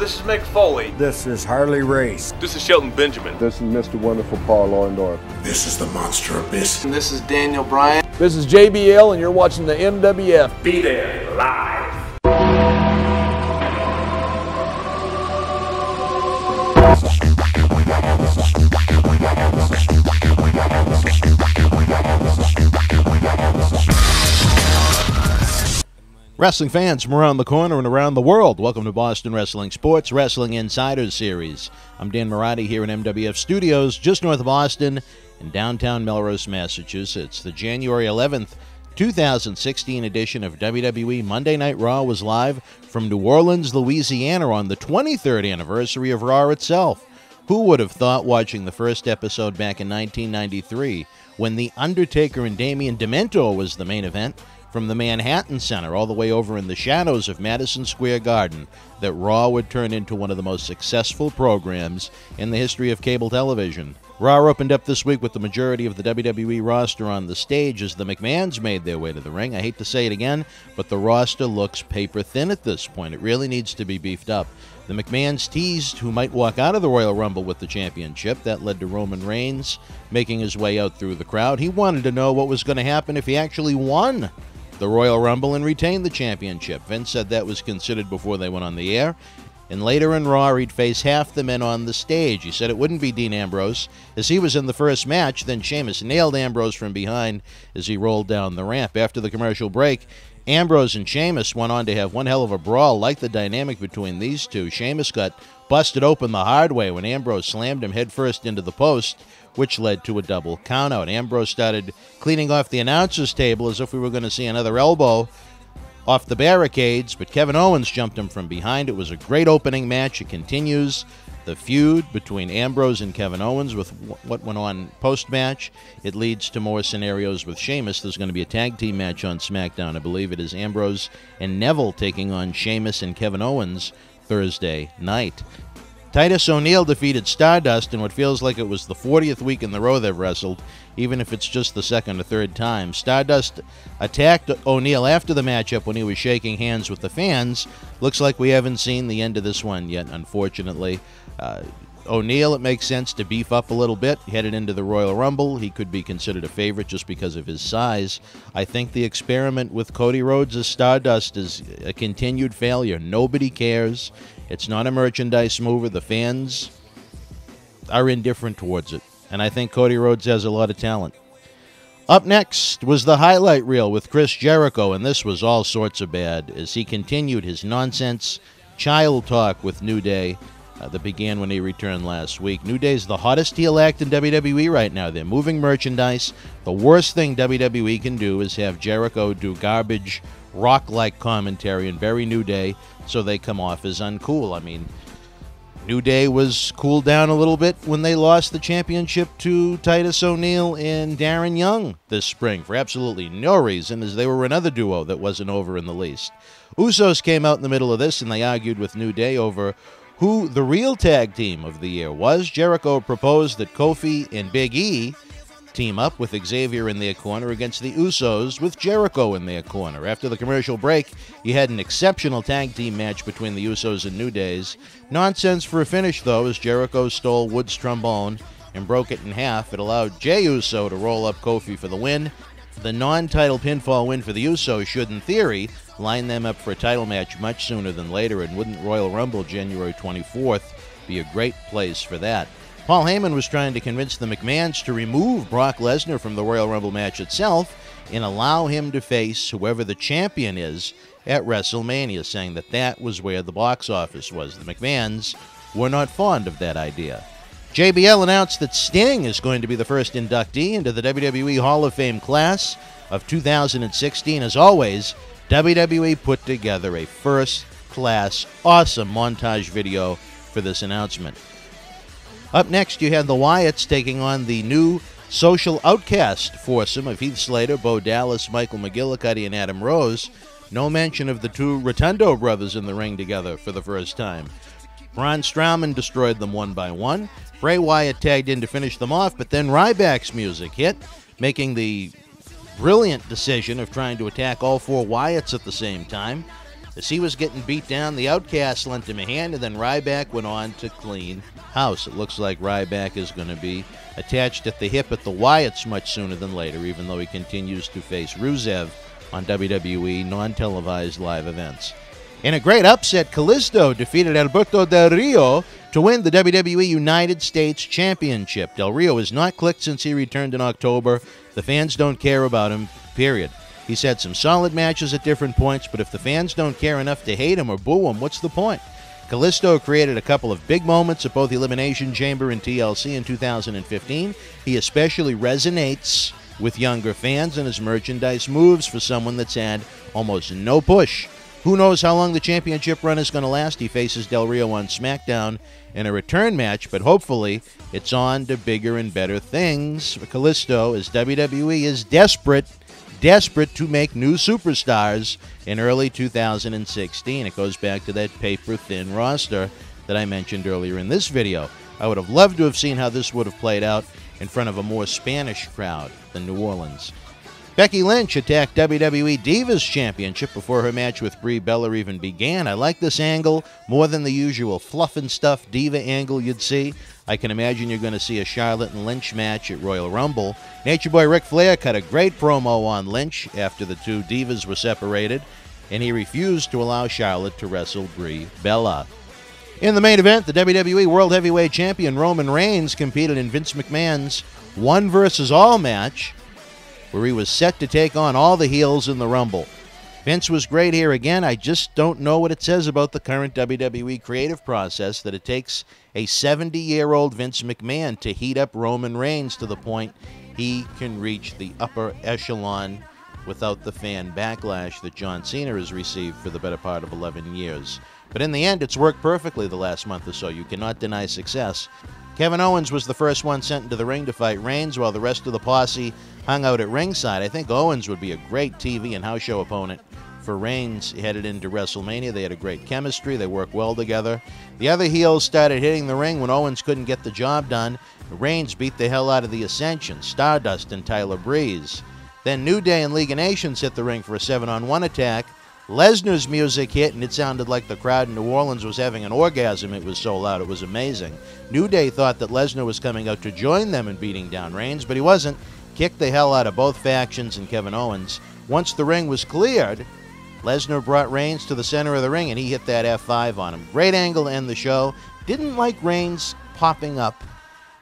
this is Mick Foley. This is Harley Race. This is Shelton Benjamin. This is Mr. Wonderful Paul Orndorff. This is the Monster Abyss. And this is Daniel Bryan. This is JBL, and you're watching the MWF. Be there, live. Wrestling fans from around the corner and around the world, welcome to Boston Wrestling Sports Wrestling Insiders Series. I'm Dan Marotti here in MWF Studios, just north of Boston in downtown Melrose, Massachusetts. The January 11th, 2016 edition of WWE Monday Night Raw was live from New Orleans, Louisiana on the 23rd anniversary of Raw itself. Who would have thought watching the first episode back in 1993 when The Undertaker and Damien Demento was the main event from the Manhattan Center all the way over in the shadows of Madison Square Garden, that Raw would turn into one of the most successful programs in the history of cable television. Raw opened up this week with the majority of the WWE roster on the stage as the McMahons made their way to the ring. I hate to say it again, but the roster looks paper thin at this point. It really needs to be beefed up. The McMahons teased who might walk out of the Royal Rumble with the championship. That led to Roman Reigns making his way out through the crowd. He wanted to know what was going to happen if he actually won the Royal Rumble and retained the championship. Vince said that was considered before they went on the air. And later in Raw, he'd face half the men on the stage. He said it wouldn't be Dean Ambrose, as he was in the first match. Then Sheamus nailed Ambrose from behind as he rolled down the ramp. After the commercial break, Ambrose and Sheamus went on to have one hell of a brawl. Like the dynamic between these two, Sheamus got busted open the hard way when Ambrose slammed him headfirst into the post, which led to a double countout. Ambrose started cleaning off the announcer's table as if we were going to see another elbow off the barricades, but Kevin Owens jumped him from behind. It was a great opening match. It continues the feud between Ambrose and Kevin Owens with what went on post-match. It leads to more scenarios with Sheamus. There's going to be a tag team match on SmackDown. I believe it is Ambrose and Neville taking on Sheamus and Kevin Owens Thursday night. Titus O'Neil defeated Stardust in what feels like it was the 40th week in the row they've wrestled, even if it's just the second or third time. Stardust attacked O'Neil after the matchup when he was shaking hands with the fans. Looks like we haven't seen the end of this one yet, unfortunately. O'Neil, it makes sense to beef up a little bit. Headed into the Royal Rumble, he could be considered a favorite just because of his size. I think the experiment with Cody Rhodes as Stardust is a continued failure. Nobody cares. It's not a merchandise mover. The fans are indifferent towards it. And I think Cody Rhodes has a lot of talent. Up next was the highlight reel with Chris Jericho, and this was all sorts of bad as he continued his nonsense child talk with New Day that began when he returned last week. New Day's the hottest heel act in WWE right now. They're moving merchandise. The worst thing WWE can do is have Jericho do garbage, rock-like commentary and very New Day, so they come off as uncool. I mean, New Day was cooled down a little bit when they lost the championship to Titus O'Neil and Darren Young this spring for absolutely no reason, as they were another duo that wasn't over in the least. Usos came out in the middle of this, and they argued with New Day over who the real tag team of the year was. Jericho proposed that Kofi and Big E team up with Xavier in their corner against the Usos with Jericho in their corner. After the commercial break, you had an exceptional tag team match between the Usos and New Days. Nonsense for a finish, though, as Jericho stole Wood's trombone and broke it in half. It allowed Jey Uso to roll up Kofi for the win. The non-title pinfall win for the Usos should, in theory, line them up for a title match much sooner than later, and wouldn't Royal Rumble January 24th be a great place for that? Paul Heyman was trying to convince the McMahons to remove Brock Lesnar from the Royal Rumble match itself and allow him to face whoever the champion is at WrestleMania, saying that that was where the box office was. The McMahons were not fond of that idea. JBL announced that Sting is going to be the first inductee into the WWE Hall of Fame class of 2016. As always, WWE put together a first-class, awesome montage video for this announcement. Up next, you had the Wyatts taking on the new social outcast foursome of Heath Slater, Bo Dallas, Michael McGillicuddy, and Adam Rose. No mention of the two Rotundo brothers in the ring together for the first time. Braun Strowman destroyed them one by one. Bray Wyatt tagged in to finish them off, but then Ryback's music hit, making the brilliant decision of trying to attack all four Wyatts at the same time. As he was getting beat down, the Outcast lent him a hand, and then Ryback went on to clean house. It looks like Ryback is going to be attached at the hip at the Wyatts much sooner than later, even though he continues to face Rusev on WWE non-televised live events. In a great upset, Kalisto defeated Alberto Del Rio to win the WWE United States Championship. Del Rio has not clicked since he returned in October. The fans don't care about him, period. He's had some solid matches at different points, but if the fans don't care enough to hate him or boo him, what's the point? Kalisto created a couple of big moments at both Elimination Chamber and TLC in 2015. He especially resonates with younger fans, and his merchandise moves for someone that's had almost no push. Who knows how long the championship run is going to last? He faces Del Rio on SmackDown in a return match, but hopefully it's on to bigger and better things for Kalisto, as WWE is desperate to make new superstars in early 2016. It goes back to that paper-thin roster that I mentioned earlier in this video. I would have loved to have seen how this would have played out in front of a more Spanish crowd than New Orleans. Becky Lynch attacked WWE Divas Championship before her match with Brie Bella even began. I like this angle more than the usual fluff and stuff diva angle you'd see. I can imagine you're going to see a Charlotte and Lynch match at Royal Rumble. Nature Boy Ric Flair cut a great promo on Lynch after the two divas were separated, and he refused to allow Charlotte to wrestle Brie Bella. In the main event, the WWE World Heavyweight Champion Roman Reigns competed in Vince McMahon's One versus All match, where he was set to take on all the heels in the Rumble. Vince was great here again. I just don't know what it says about the current WWE creative process that it takes a 70-year-old Vince McMahon to heat up Roman Reigns to the point he can reach the upper echelon without the fan backlash that John Cena has received for the better part of 11 years. But in the end, it's worked perfectly the last month or so. You cannot deny success. Kevin Owens was the first one sent into the ring to fight Reigns, while the rest of the posse hung out at ringside. I think Owens would be a great TV and house show opponent for Reigns headed into WrestleMania. They had a great chemistry. They work well together. The other heels started hitting the ring when Owens couldn't get the job done. Reigns beat the hell out of the Ascension, Stardust, and Tyler Breeze. Then New Day and League of Nations hit the ring for a 7-on-1 attack. Lesnar's music hit, and it sounded like the crowd in New Orleans was having an orgasm. It was so loud, it was amazing. New Day thought that Lesnar was coming out to join them in beating down Reigns, but he wasn't. Kicked the hell out of both factions and Kevin Owens. Once the ring was cleared, Lesnar brought Reigns to the center of the ring, and he hit that F5 on him. Great angle to end the show. Didn't like Reigns popping up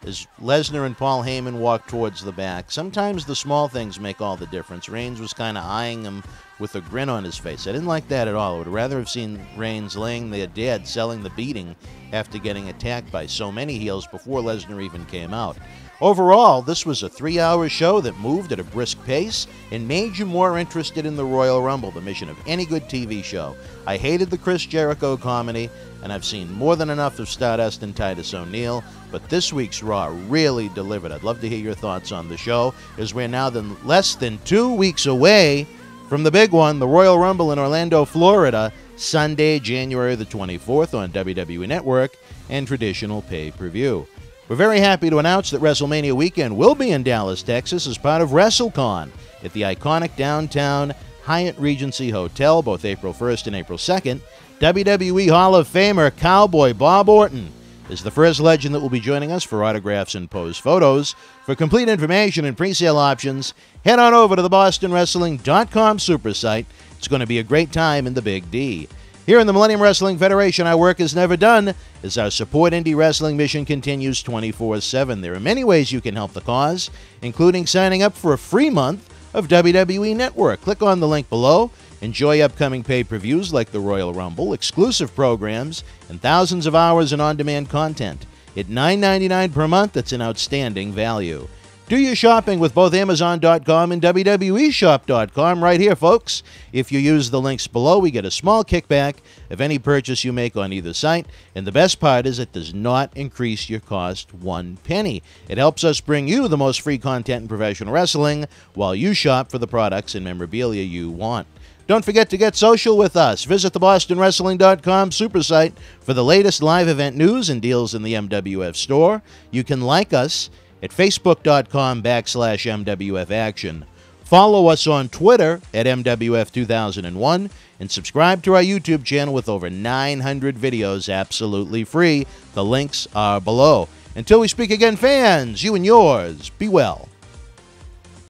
as Lesnar and Paul Heyman walked towards the back. Sometimes the small things make all the difference. Reigns was kind of eyeing him with a grin on his face. I didn't like that at all. I would rather have seen Reigns laying there dead, selling the beating after getting attacked by so many heels before Lesnar even came out. Overall, this was a 3-hour show that moved at a brisk pace and made you more interested in the Royal Rumble, the mission of any good TV show. I hated the Chris Jericho comedy, and I've seen more than enough of Stardust and Titus O'Neil, but this week's Raw really delivered. I'd love to hear your thoughts on the show, as we're now less than 2 weeks away from the big one, the Royal Rumble in Orlando, Florida, Sunday, January the 24th on WWE Network and traditional pay-per-view. We're very happy to announce that WrestleMania weekend will be in Dallas, Texas as part of WrestleCon at the iconic downtown Hyatt Regency Hotel, both April 1st and April 2nd. WWE Hall of Famer Cowboy Bob Orton is the first legend that will be joining us for autographs and posed photos. For complete information and pre-sale options, head on over to the BostonWrestling.com super site. It's going to be a great time in the Big D. Here in the Millennium Wrestling Federation, our work is never done as our support indie wrestling mission continues 24/7. There are many ways you can help the cause, including signing up for a free month of WWE Network. Click on the link below. Enjoy upcoming pay-per-views like the Royal Rumble, exclusive programs, and thousands of hours of on-demand content. At $9.99 per month, that's an outstanding value. Do your shopping with both Amazon.com and WWEshop.com right here, folks. If you use the links below, we get a small kickback of any purchase you make on either site. And the best part is it does not increase your cost 1 penny. It helps us bring you the most free content in professional wrestling while you shop for the products and memorabilia you want. Don't forget to get social with us. Visit the BostonWrestling.com super site for the latest live event news and deals in the MWF store. You can like us at Facebook.com/MWF Action. Follow us on Twitter at MWF2001 and subscribe to our YouTube channel with over 900 videos absolutely free. The links are below. Until we speak again, fans, you and yours, be well.